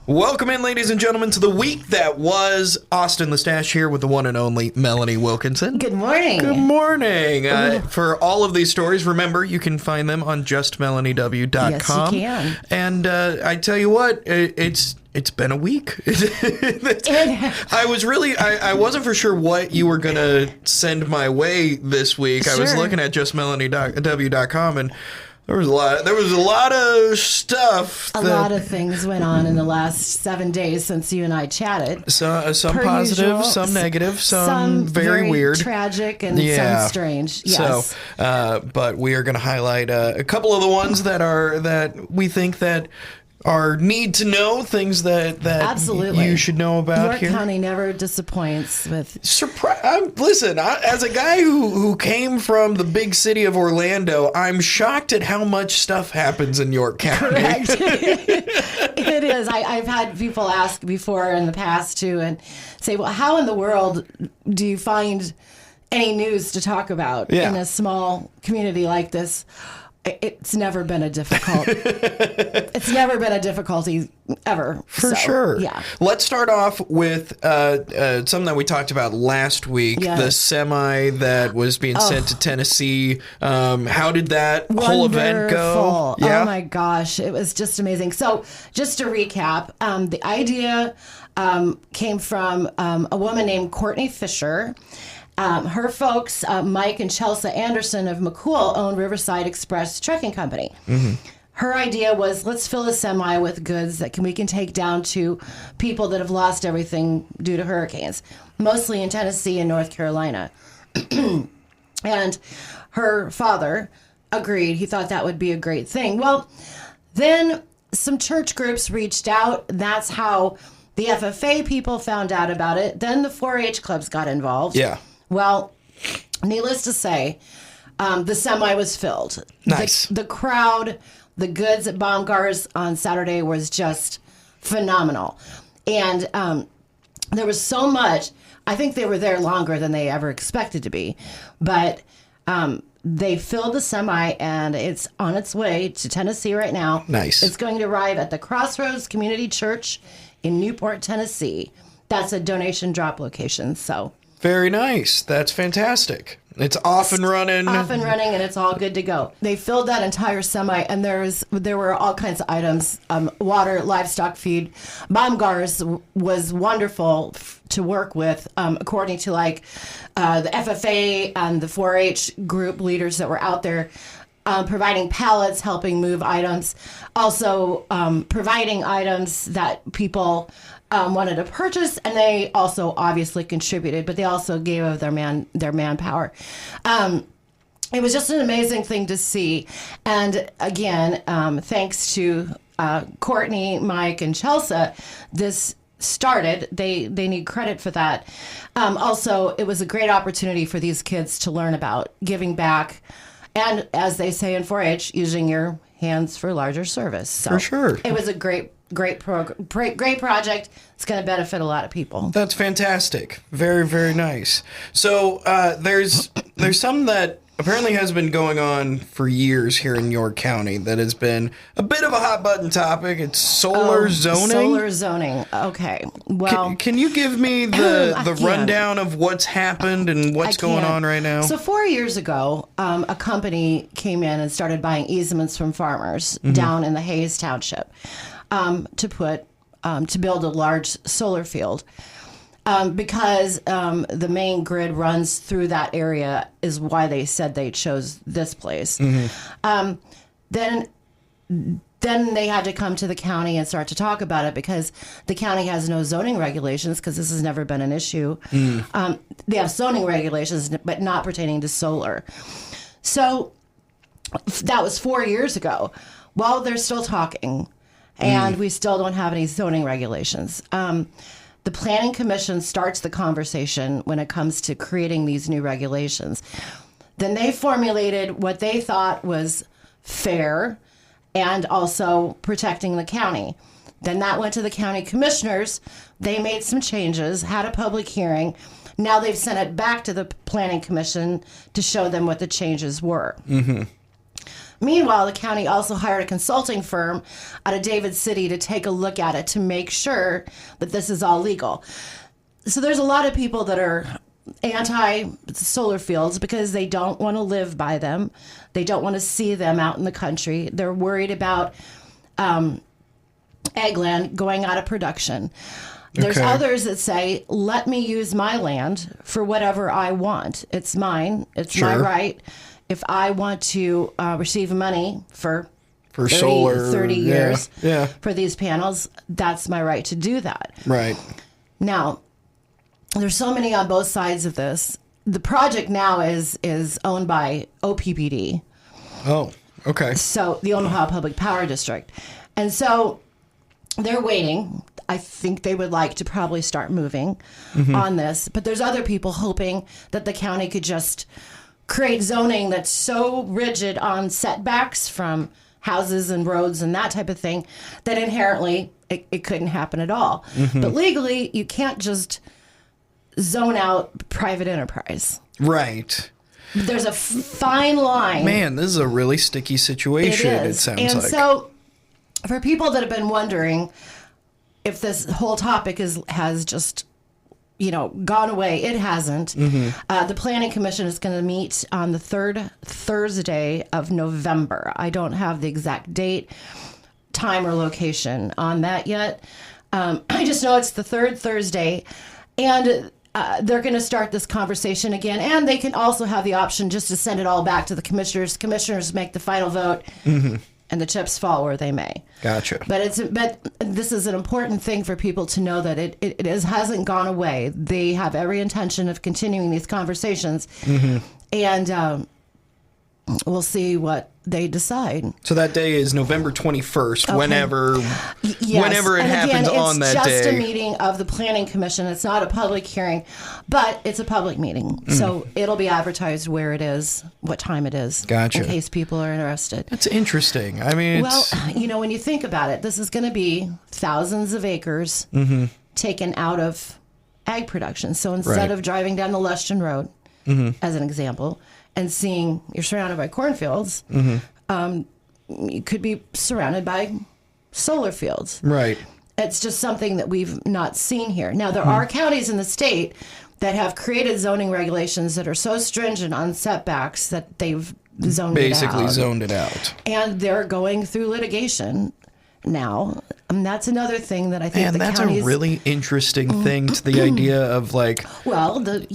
Welcome in, ladies and gentlemen, to the week that was. Austin the Stash here with the one and only Melanie Wilkinson. Good morning. Good morning. For all of these stories, remember, you can find them on justmelaniew.com. Yes, you can. And I tell you what, it's been a week. I wasn't for sure what you were going to send my way this week. Sure. I was looking at justmelaniew.com, and there was a lot of stuff. A lot of things went on in the last 7 days since you and I chatted. So, some positive, usual, some negative, some very weird, tragic, and some strange. Yes. So, but we are going to highlight a couple of the ones that we think that are need to know, things that Absolutely. You should know about York here. County never disappoints with... Listen, as a guy who came from the big city of Orlando, I'm shocked at how much stuff happens in York County. Correct. It is. I've had people ask before in the past, too, and say, well, how in the world do you find any news to talk about in a small community like this? It's never been a difficulty ever. For sure. Yeah. Let's start off with something that we talked about last week, the semi that was being sent to Tennessee. How did that whole event go? Yeah. Oh, my gosh. It was just amazing. So just to recap, the idea came from a woman named Courtney Fisher. Her folks, Mike and Chelsea Anderson of McCool, own Riverside Express Trucking Company. Mm-hmm. Her idea was, let's fill a semi with goods that we can take down to people that have lost everything due to hurricanes, mostly in Tennessee and North Carolina. And her father agreed. He thought that would be a great thing. Well, then some church groups reached out. That's how the FFA people found out about it. Then the 4-H clubs got involved. Yeah. Well, needless to say, the semi was filled. Nice. The crowd, the goods at Baumgart's on Saturday was just phenomenal. And there was so much. I think they were there longer than they ever expected to be. But they filled the semi, and it's on its way to Tennessee right now. Nice. It's going to arrive at the Crossroads Community Church in Newport, Tennessee. That's a donation drop location, so... Very nice. That's fantastic. It's off and running. And it's all good to go. They filled that entire semi, and there were all kinds of items, water, livestock feed. Baumgart's was wonderful to work with, according to the FFA and the 4-H group leaders that were out there. Providing pallets, helping move items, also providing items that people wanted to purchase, and they also obviously contributed, but they also gave of their manpower. It was just an amazing thing to see, and again, thanks to Courtney, Mike, and Chelsea, this started. They need credit for that. Also, it was a great opportunity for these kids to learn about giving back. And as they say in 4-H, using your hands for larger service. So for sure. It was a great project. It's going to benefit a lot of people. That's fantastic. Very, very nice. So there's something that apparently has been going on for years here in York County that has been a bit of a hot button topic. It's solar zoning. Solar zoning. Okay. Well, can you give me the rundown of what's happened and what's going on right now? So 4 years ago, a company came in and started buying easements from farmers down in the Hayes Township to build a large solar field. Because the main grid runs through that area is why they said they chose this place. Mm-hmm. Then they had to come to the county and start to talk about it because the county has no zoning regulations because this has never been an issue. They have zoning regulations, but not pertaining to solar. So that was 4 years ago. Well, they're still talking, and we still don't have any zoning regulations. The Planning Commission starts the conversation when it comes to creating these new regulations. Then they formulated what they thought was fair and also protecting the county. Then that went to the county commissioners. They made some changes, had a public hearing. Now they've sent it back to the Planning Commission to show them what the changes were. Mm-hmm. Meanwhile, the county also hired a consulting firm out of David City to take a look at it to make sure that this is all legal. So there's a lot of people that are anti-solar fields because they don't want to live by them. They don't want to see them out in the country. They're worried about eggland going out of production. There's others that say, let me use my land for whatever I want. It's mine. It's my right. If I want to receive money for 30, solar 30 years for these panels, that's my right to do that. Right. Now, there's so many on both sides of this. The project now is owned by OPPD. Oh, okay. So the Omaha Public Power District. And so they're waiting. I think they would like to probably start moving on this. But there's other people hoping that the county could just create zoning that's so rigid on setbacks from houses and roads and that type of thing that inherently it couldn't happen at all. But legally, you can't just zone out private enterprise. Right. There's a fine line. Man, this is a really sticky situation, it sounds like. And so for people that have been wondering if this whole topic has just, gone away, it hasn't. The Planning Commission is going to meet on the third Thursday of November. I don't have the exact date, time, or location on that yet. I just know it's the third Thursday. And they're going to start this conversation again, and they can also have the option just to send it all back to the commissioners. Commissioners make the final vote, and the chips fall where they may. Gotcha. But this is an important thing for people to know that it hasn't gone away. They have every intention of continuing these conversations, and we'll see what they decide. So that day is November 21st, Okay. whenever it and happens again, on that day. It's just a meeting of the Planning Commission. It's not a public hearing, but it's a public meeting. So it'll be advertised where it is, what time it is. Gotcha. In case people are interested. That's interesting. I mean, when you think about it, this is going to be thousands of acres taken out of ag production. So instead of driving down the Lushton Road, as an example, and seeing you're surrounded by cornfields, you could be surrounded by solar fields. Right. It's just something that we've not seen here. Now, there are counties in the state that have created zoning regulations that are so stringent on setbacks that they've zoned Basically it out. zoned it out. And they're going through litigation now. And that's another thing that I think And the that's counties... a really interesting thing to the idea of like... Well, the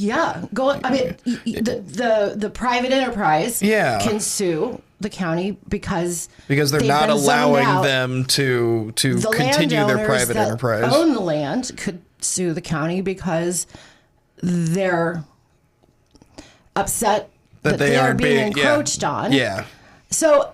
private enterprise can sue the county because they're not allowing them to continue their private enterprise. The own the land could sue the county because they're upset that they are being encroached on. Yeah. So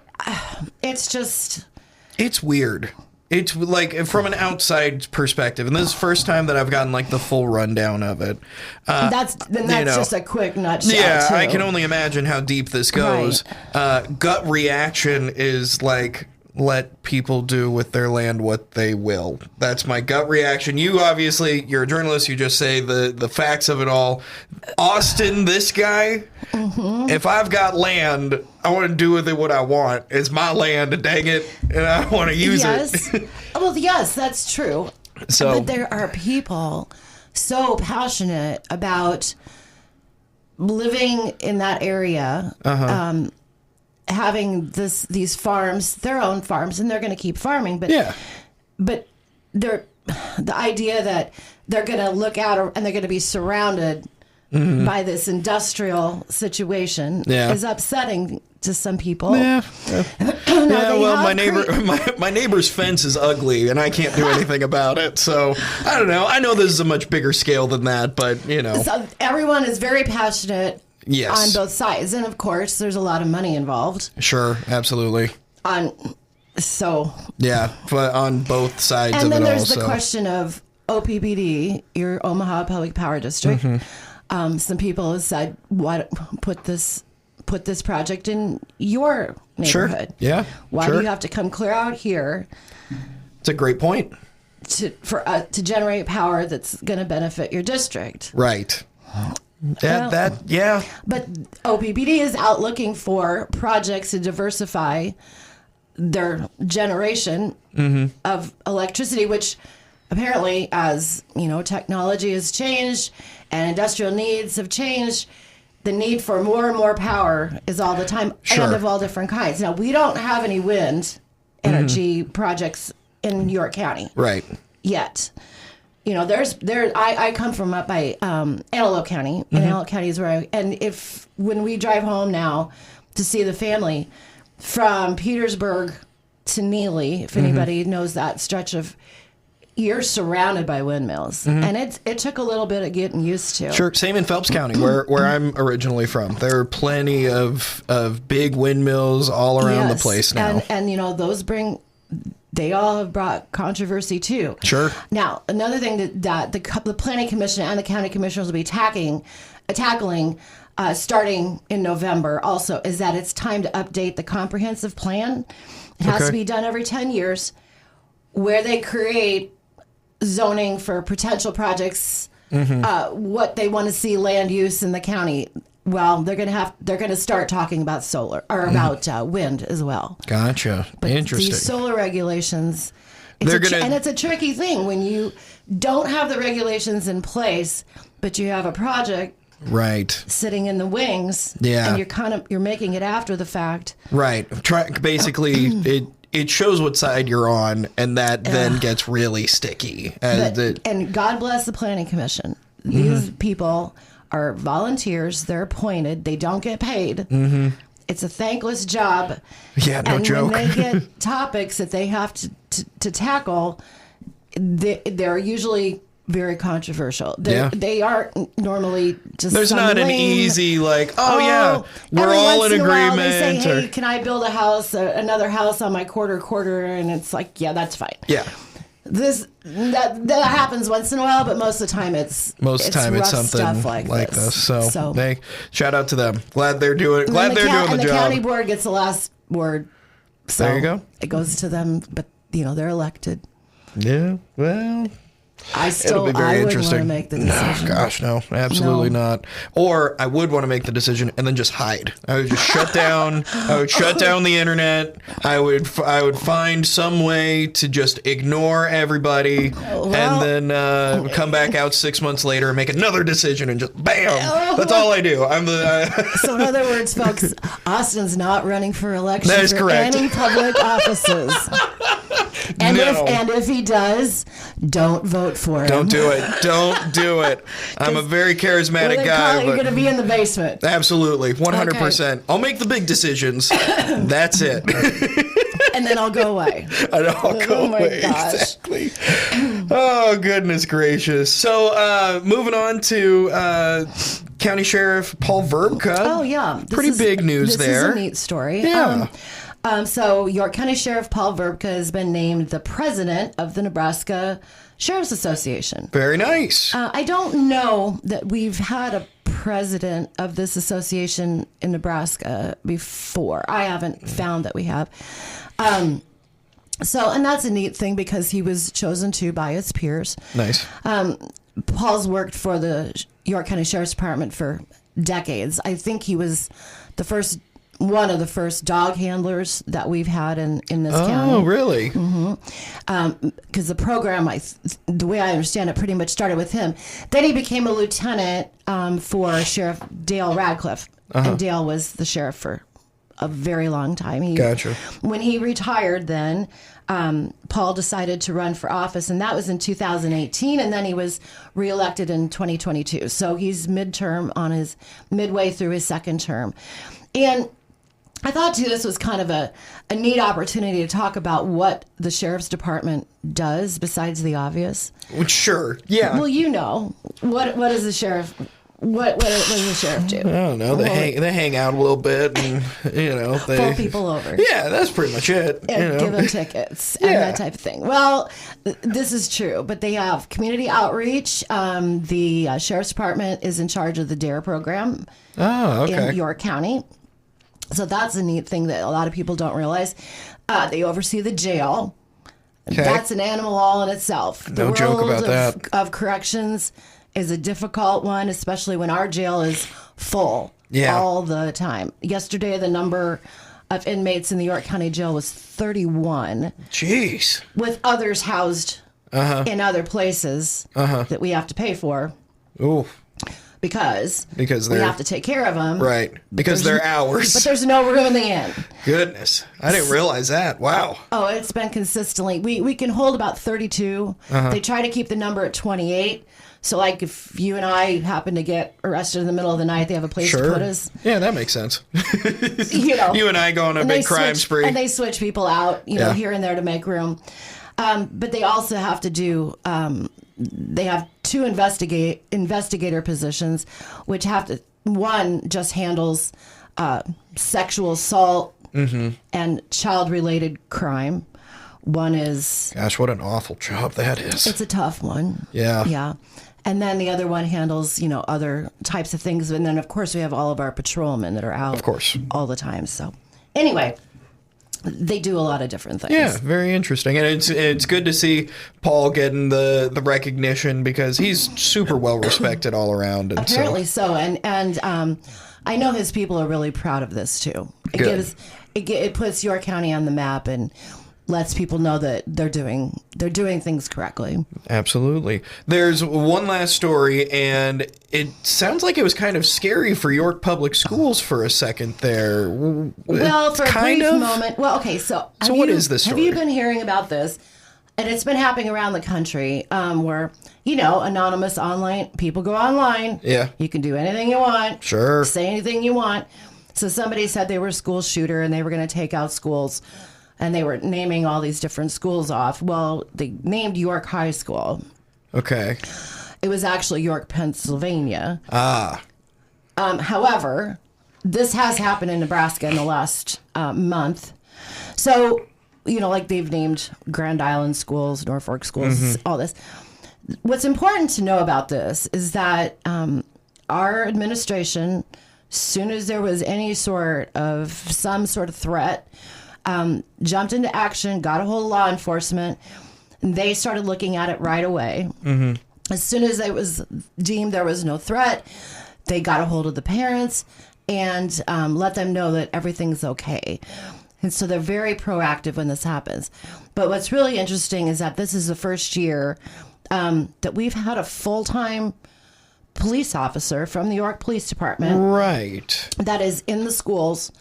it's weird. It's like from an outside perspective, and this is the first time that I've gotten like the full rundown of it. That's just a quick nutshell. Yeah, too. I can only imagine how deep this goes. Right. Gut reaction is like, let people do with their land what they will. That's my gut reaction. You're a journalist. You just say the facts of it all. Austin, this guy, if I've got land, I want to do with it what I want. It's my land, dang it, and I want to use it. Well, yes, that's true. But there are people so passionate about living in that area, having these farms, their own farms, and they're going to keep farming. But the idea that they're going to look out and they're going to be surrounded by this industrial situation is upsetting to some people. My neighbor's fence is ugly, and I can't do anything about it. So I don't know. I know this is a much bigger scale than that, but So everyone is very passionate. Yes. On both sides. And of course, there's a lot of money involved. Sure, absolutely. Yeah, but on both sides of it all. And then there's the question of OPPD, your Omaha Public Power District. Some people have said, "What put this project in your neighborhood? Sure. Yeah. Why do you have to come clear out here?" It's a great point. To generate power that's going to benefit your district. Right. Yeah. But OPPD is out looking for projects to diversify their generation of electricity, which apparently, as technology has changed and industrial needs have changed, the need for more and more power is all the time, and of all different kinds. Now, we don't have any wind energy projects in York County, right? Yet. I come from up by Antelope County, and Antelope County is where when we drive home now to see the family from Petersburg to Neely, if anybody knows that stretch of, you're surrounded by windmills, and it took a little bit of getting used to. Sure, same in Phelps County, where I'm originally from. There are plenty of big windmills all around the place now, and those they all have brought controversy too. Sure. Now, another thing that the Planning Commission and the county commissioners will be tackling starting in November also is that it's time to update the comprehensive plan. It has to be done every 10 years, where they create zoning for potential projects, what they want to see land use in the county. Well, they're going to start talking about solar or about wind as well. Gotcha. But Interesting. These solar regulations, and it's a tricky thing when you don't have the regulations in place, but you have a project sitting in the wings. Yeah. And you're making it after the fact. Right. Basically, it shows what side you're on, and that then gets really sticky. And God bless the Planning Commission. These people are volunteers. They're appointed. They don't get paid. It's a thankless job. Yeah, no joke. And when they get topics that they have to tackle, they're usually very controversial. They aren't normally just. There's not an easy we're all in agreement. They say, hey, can I build another house on my quarter? And it's like, yeah, that's fine. Yeah. That happens once in a while, but most of the time it's something like this. So they shout out to them. Glad they're doing. Glad they're doing the job. And the county board gets the last word. So there you go. It goes to them, but they're elected. Yeah. Well. It'll be very interesting. I wouldn't want to make the decision. Gosh, no, absolutely not. Or I would want to make the decision and then just hide. I would just shut down. I would shut down the internet. I would find some way to just ignore everybody, and then come back out 6 months later and make another decision, and just bam. That's all I do. So in other words, folks, Austin's not running for election that is correct. Any public offices. And if he does, don't vote for him. Don't do it. Don't do it. I'm a very charismatic guy. You're going to be in the basement. Absolutely. 100%. Okay. I'll make the big decisions. That's it. And then I'll go away. And I'll go away. Oh, my gosh. Exactly. Oh, goodness gracious. So, moving on to County Sheriff Paul Verbka. Oh, yeah. Pretty big news there. This is a neat story. Yeah. So York County Sheriff Paul Verbka has been named the president of the Nebraska Sheriff's Association. Very nice. I don't know that we've had a president of this association in Nebraska before. I haven't found that we have. And that's a neat thing because he was chosen to by his peers. Nice. Paul's worked for the York County Sheriff's Department for decades. I think he was one of the first dog handlers that we've had in this county. Oh, really? Because the program, the way I understand it, pretty much started with him. Then he became a lieutenant for Sheriff Dale Radcliffe. And Dale was the sheriff for a very long time. Gotcha. When he retired then, Paul decided to run for office, and that was in 2018, and then he was reelected in 2022. So he's midway through his second term. And I thought, too, this was kind of a neat opportunity to talk about what the Sheriff's Department does besides the obvious. Sure, yeah. Well, what is the sheriff... What does the sheriff do? I don't know. They hang out a little bit, and they pull people over. Yeah, that's pretty much it. And give them tickets and that type of thing. Well, this is true, but they have community outreach. The Sheriff's Department is in charge of the DARE program. Oh, okay. In York County. So that's a neat thing that a lot of people don't realize. They oversee the jail. Okay. That's an animal all in itself. No joke about that. Of corrections is a difficult one, especially when our jail is full all the time. Yesterday, the number of inmates in the York County Jail was 31. Jeez. With others housed in other places that we have to pay for. Ooh. Because we they're, have to take care of them. Right. Because they're ours. But there's no room in the inn. Goodness. I didn't realize that. Wow. Oh, it's been consistently. We can hold about 32. They try to keep the number at 28. So, like, if you and I happen to get arrested in the middle of the night, they have a place to put us. Yeah, that makes sense. You and I go on a big crime spree. And they switch people out, here and there to make room. But they also have to do... they have 2 investigator positions, which have to... One just handles sexual assault and child-related crime. One is... Gosh, what an awful job that is. It's a tough one. Yeah. Yeah. And then the other one handles, other types of things. And then, of course, we have all of our patrolmen that are out of course all the time. So anyway, they do a lot of different things. Yeah, very interesting. And it's good to see Paul getting the recognition because he's super well respected all around. And apparently so. And I know his people are really proud of this, too. It puts York County on the map and lets people know that they're doing things correctly. Absolutely. There's one last story, and it sounds like it was kind of scary for York Public Schools for a second there. Well, for a brief moment. Well, okay, so what is this story? Have you been hearing about this? And it's been happening around the country where, anonymous online, people go online. Yeah. You can do anything you want. Sure. Say anything you want. So somebody said they were a school shooter and they were going to take out schools. And they were naming all these different schools off. Well, they named York High School. Okay. It was actually York, Pennsylvania. Ah. However, this has happened in Nebraska in the last month. So, like they've named Grand Island schools, Norfolk schools, all this. What's important to know about this is that our administration, as soon as there was some sort of threat, jumped into action, got a hold of law enforcement, and they started looking at it right away. As soon as it was deemed there was no threat, they got a hold of the parents and let them know that everything's okay. And so they're very proactive when this happens. But what's really interesting is that this is the first year that we've had a full-time police officer from the York Police Department. Right. That is in the schools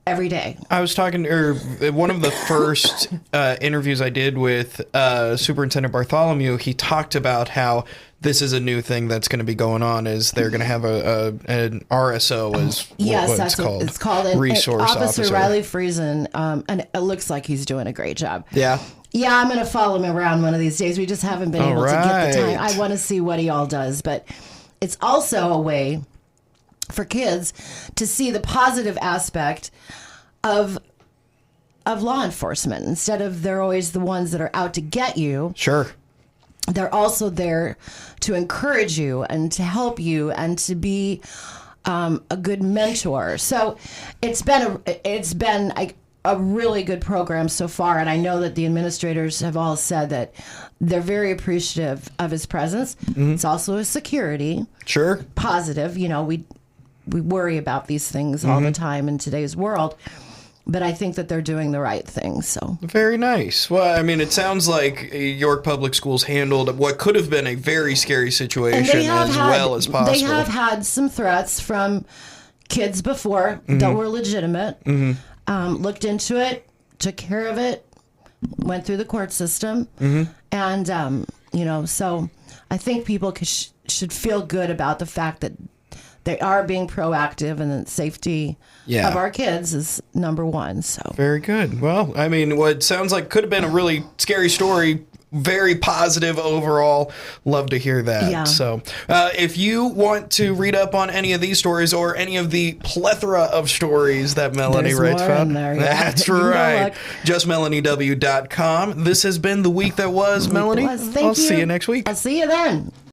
every day. I was talking, one of the first interviews I did with Superintendent Bartholomew, he talked about how this is a new thing that's going to be going on, is they're going to have an RSO, that's called. It's called Resource Officer Riley Friesen, and it looks like he's doing a great job. Yeah. Yeah, I'm going to follow him around one of these days. We just haven't been able to get the time. I want to see what he all does, but it's also a way for kids to see the positive aspect of law enforcement. Instead of they're always the ones that are out to get you. Sure. They're also there to encourage you and to help you and to be a good mentor. So it's been a really good program so far, and I know that the administrators have all said that they're very appreciative of his presence. It's also a security. Sure. Positive. We worry about these things all the time in today's world, but I think that they're doing the right thing. So very nice. Well, I mean, it sounds like York Public Schools handled what could have been a very scary situation well as possible. They have had some threats from kids before that were legitimate. Looked into it, took care of it, went through the court system, and so I think people should feel good about the fact that they are being proactive, and the safety of our kids is number one. So very good. Well, I mean, what sounds like could have been a really scary story, very positive overall. Love to hear that. Yeah. So if you want to read up on any of these stories or any of the plethora of stories that Melanie writes about, that's right. JustMelanieW.com. This has been the week that was. Melanie, Thank you. I'll see you next week. I'll see you then.